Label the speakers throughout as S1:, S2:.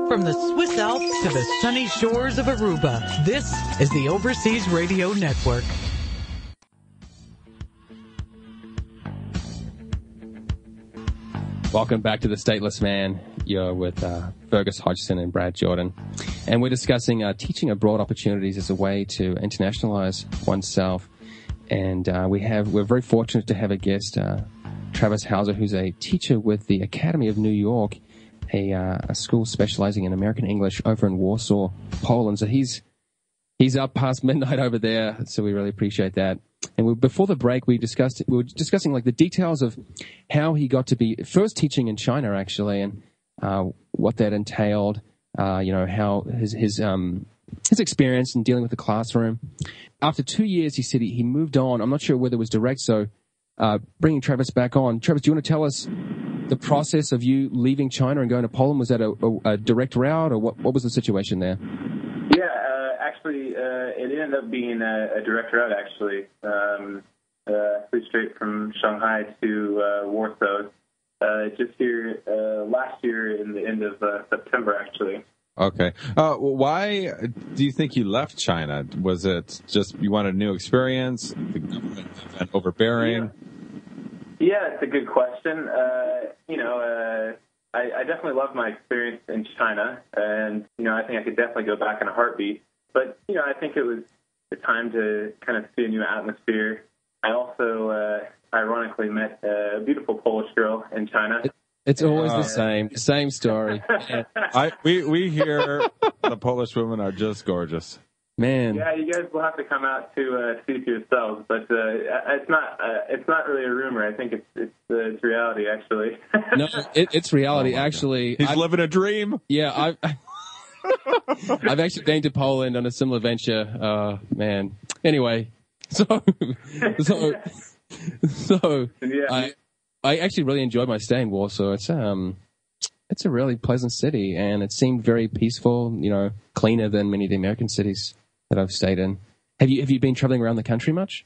S1: From the Swiss Alps to the sunny shores of Aruba, this is the Overseas Radio Network.
S2: Welcome back to the Stateless Man. You're with Fergus Hodgson and Brad Jordan. And we're discussing teaching abroad opportunities as a way to internationalize oneself. And we're very fortunate to have a guest, Travis Howser, who's a teacher with the Academy of New York, a school specializing in American English over in Warsaw, Poland. So he's up past midnight over there, so we really appreciate that. And before the break, we were discussing like the details of how he got to be first teaching in China, actually, and what that entailed. How his experience in dealing with the classroom. After 2 years, he said he moved on. I'm not sure whether it was direct. So, bringing Travis back on. Travis, do you want to tell us the process of you leaving China and going to Poland? Was that a direct route, or what was the situation there?
S3: Yeah, actually, it ended up being a direct route, actually. Flew straight from Shanghai to Warsaw. Just here last year in the end of September, actually.
S4: Okay. Why do you think you left China? Was it just you wanted a new experience, the government overbearing?
S3: Yeah, it's a good question. I definitely loved my experience in China, and, I think I could definitely go back in a heartbeat. But, I think it was the time to kind of see a new atmosphere. I also, ironically, met a beautiful Polish girl in China.
S2: It's always the same story.
S4: We hear the Polish women are just gorgeous.
S2: Man.
S3: Yeah, you guys will have to come out to see for yourselves, but it's not really a rumor. I think it's reality, actually.
S2: No, it's reality, actually.
S4: He's living a dream.
S2: Yeah, I've actually been to Poland on a similar venture. Man. Anyway, so yeah. I actually really enjoyed my stay in Warsaw. It's a really pleasant city, and it seemed very peaceful. Cleaner than many of the American cities that I've stayed in. Have you been traveling around the country much?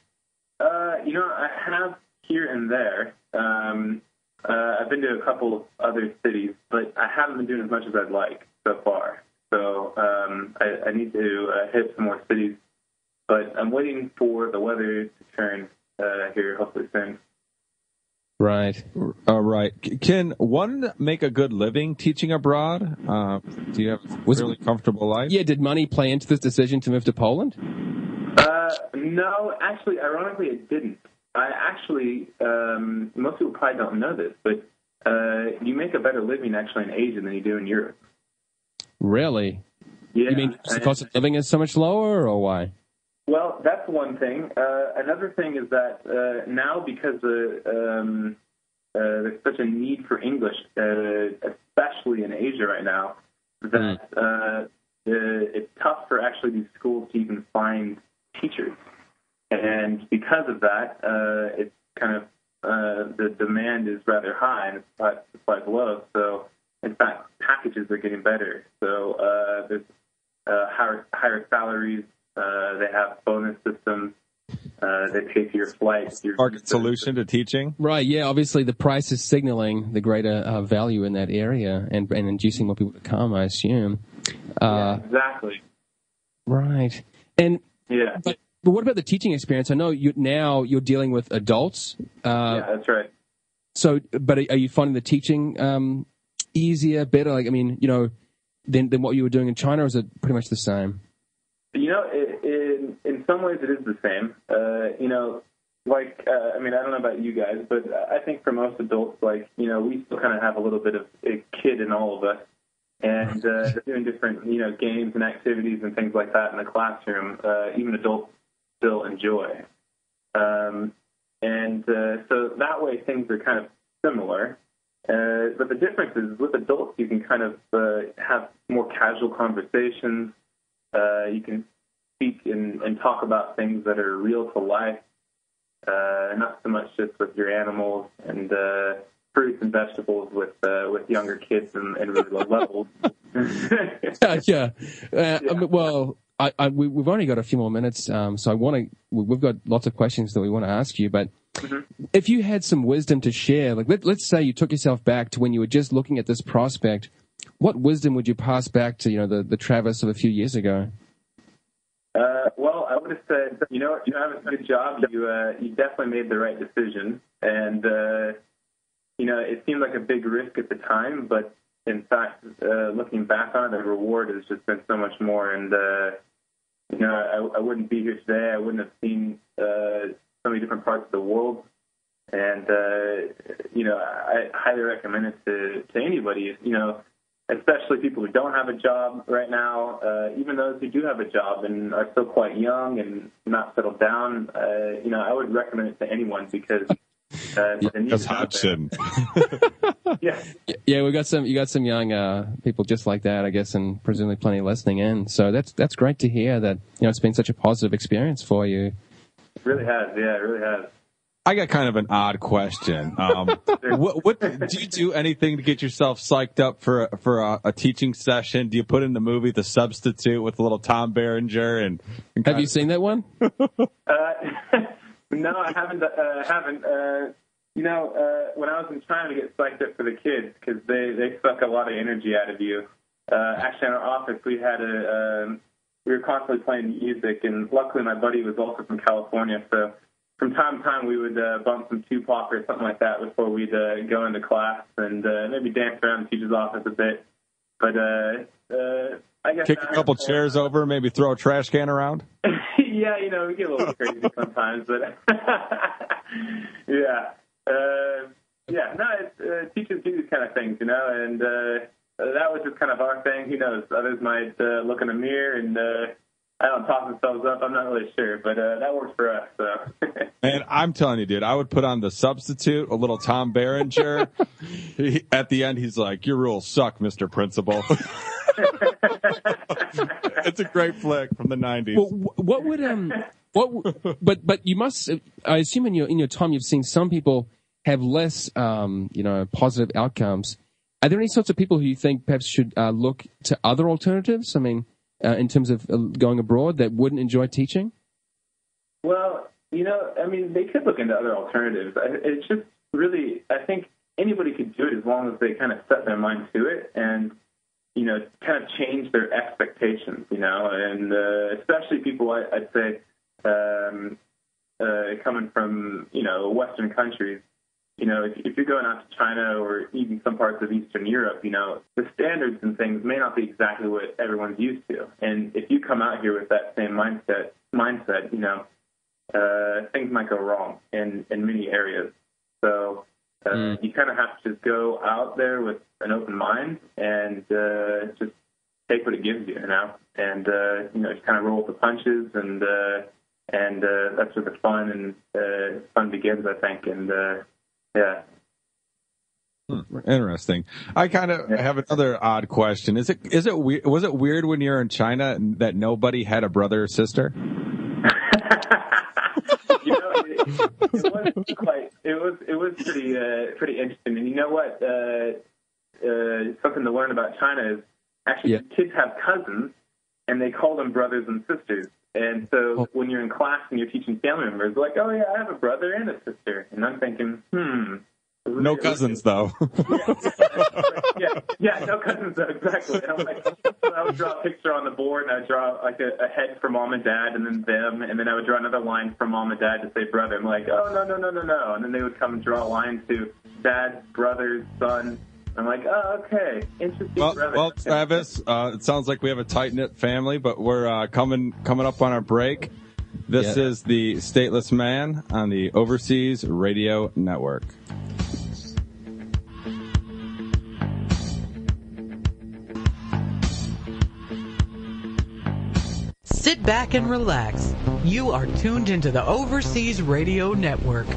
S3: I have here and there. I've been to a couple of other cities, but I haven't been doing as much as I'd like so far. So I need to hit some more cities, but I'm waiting for the weather to turn here hopefully soon.
S2: Right.
S4: Right. Can one make a good living teaching abroad? Do you have a really comfortable life?
S2: Yeah. Did money play into this decision to move to Poland?
S3: No, actually, ironically, it didn't. Most people probably don't know this, but you make a better living actually in Asia than you do in Europe.
S2: Really?
S3: Yeah.
S2: You mean the cost of living is so much lower, or why?
S3: Well, that's one thing. Another thing is that now, because there's such a need for English, especially in Asia right now, that it's tough for actually these schools to even find teachers. And because of that, it's kind of the demand is rather high and the supply is low. So, in fact, packages are getting better. So there's higher salaries. They have bonus systems. They pay for your flights.
S4: Market solution to teaching?
S2: Right, yeah. Obviously, the price is signaling the greater value in that area and inducing more people to come, I assume.
S3: Yeah, exactly.
S2: Right. And
S3: yeah.
S2: But what about the teaching experience? I know you're dealing with adults.
S3: Yeah, that's right.
S2: So, but are you finding the teaching easier, better? Than what you were doing in China, or is it pretty much the same?
S3: In some ways it is the same. I don't know about you guys, but I think for most adults, we still kind of have a little bit of a kid in all of us. And doing different, games and activities and things like that in the classroom, even adults still enjoy. So that way things are kind of similar. But the difference is with adults, you can kind of have more casual conversations. You can speak and talk about things that are real to life, not so much just with your animals and fruits and vegetables with younger kids and really low levels.
S2: Yeah. We've only got a few more minutes, so we've got lots of questions that we want to ask you, but if you had some wisdom to share, let's say you took yourself back to when you were just looking at this prospect, what wisdom would you pass back to, the Travis of a few years ago?
S3: Well, I would have said, you have a good job. You definitely made the right decision. And, it seemed like a big risk at the time, but in fact, looking back on it, the reward has just been so much more. And, I wouldn't be here today. I wouldn't have seen so many different parts of the world. And, I highly recommend it to anybody, especially people who don't have a job right now, even those who do have a job and are still quite young and not settled down. I would recommend it to anyone because
S4: that's Hodgson.
S3: Yeah,
S2: you got some young people just like that, I guess, and presumably plenty listening in. So that's great to hear that it's been such a positive experience for you.
S3: It really has. Yeah, it really has.
S4: I got kind of an odd question. What do you do anything to get yourself psyched up for a teaching session? Do you put in the movie The Substitute with little Tom Berenger? And
S2: have you seen that one?
S3: No, I haven't. When I was in China to get psyched up for the kids because they suck a lot of energy out of you. Actually, in our office, we were constantly playing music, and luckily my buddy was also from California, so from time to time we would bump some Tupac or something like that before we'd go into class and maybe dance around the teacher's office a bit. But I guess
S4: kick a couple chairs over, maybe throw a trash can around.
S3: Yeah, we get a little crazy sometimes, but yeah. Teachers do these kind of things, and that was just kind of our thing. Who knows? Others might look in the mirror and talk themselves up. I'm not really sure, but that works for us. So.
S4: And I'm telling you, dude, I would put on The Substitute, a little Tom Berenger. At the end, he's like, "Your rules suck, Mr. Principal." It's a great flick from the 90s.
S2: Well, but you must, I assume in your time you've seen some people have less, positive outcomes. Are there any sorts of people who you think perhaps should look to other alternatives? I mean, in terms of going abroad that wouldn't enjoy teaching?
S3: Well, they could look into other alternatives. It's just really, I think anybody could do it as long as they kind of set their mind to it and, kind of change their expectations, and especially people, I'd say, coming from, Western countries, if you're going out to China or even some parts of Eastern Europe, the standards and things may not be exactly what everyone's used to. And if you come out here with that same mindset, things might go wrong in many areas. So you kind of have to just go out there with an open mind and just take what it gives you, and just kind of roll with the punches, and that's where the fun and fun begins, I think, and yeah.
S4: Interesting. I kind of have another odd question. Was it weird when you were in China that nobody had a brother or sister?
S3: It was pretty interesting. And you know what? Something to learn about China is actually kids have cousins, and they call them brothers and sisters. And so when you're in class and you're teaching family members, like, oh yeah, I have a brother and a sister, and I'm thinking,
S4: no cousins though.
S3: Yeah, no cousins though, exactly. And I'm like, so I would draw a picture on the board, and I would draw like a head for mom and dad, and then them, and then I would draw another line for mom and dad to say brother. I'm like, oh no, and then they would come and draw a line to dad, brother, son. I'm like, oh, okay, interesting.
S4: Well, Travis, it sounds like we have a tight-knit family, but we're coming up on our break. This is the Stateless Man on the Overseas Radio Network.
S1: Sit back and relax. You are tuned into the Overseas Radio Network.